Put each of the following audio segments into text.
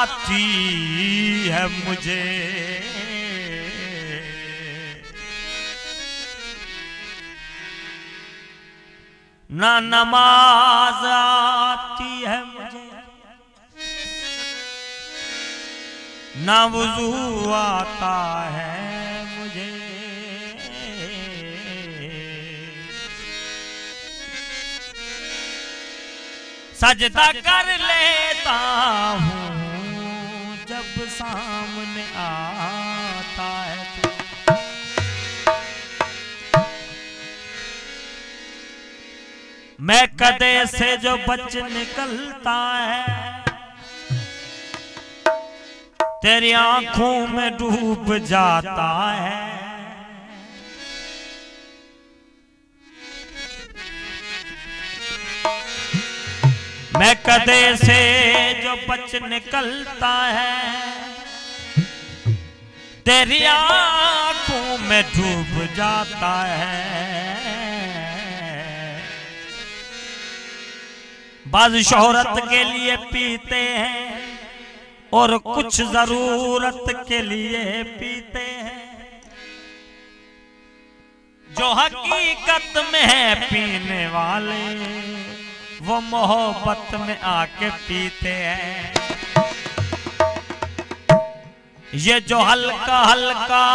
आती है मुझे, ना नमाज आती है मुझे, ना वुजू आता है मुझे, सजदा कर लेता हूँ जब सामने आता है तू। मैं कदे से जो बच निकलता है, तेरी आंखों में डूब जाता है। मैं कदे से जो बच निकलता है, तेरी आंखों में डूब जाता है। बाज़ शोहरत के लिए पीते हैं और कुछ जरूरत के लिए पीते हैं, जो हकीकत में है पीने वाले वो मोहब्बत में आके पीते हैं। ये जो हल्का हल्का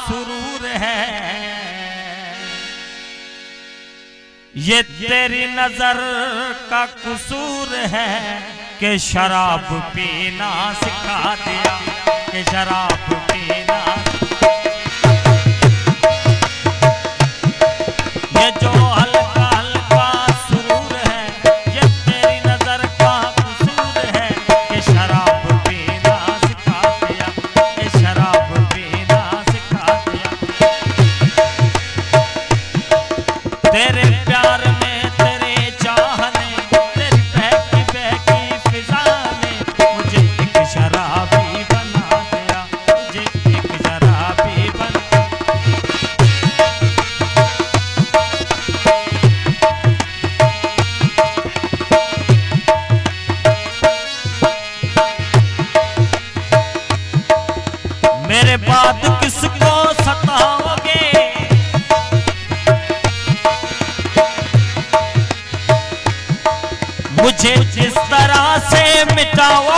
सुरूर है, ये तेरी नजर का कसूर है कि शराब पीना सिखा दिया, कि शराब पीना। ये जो हल्का हल्का सुरूर है, ये तेरी नजर का कसूर है कि शराब पीना सिखा दिया, कि शराब पीना सिखा दिया। तेरे प्यार में, तेरे चाहने, तेरी बहकी बहकी फिजा ने मुझे एक शराबी बना दिया, मुझे एक शराबी बना। मेरे बाद किसको सताओगे, मुझे जिस तरह से मिटाओ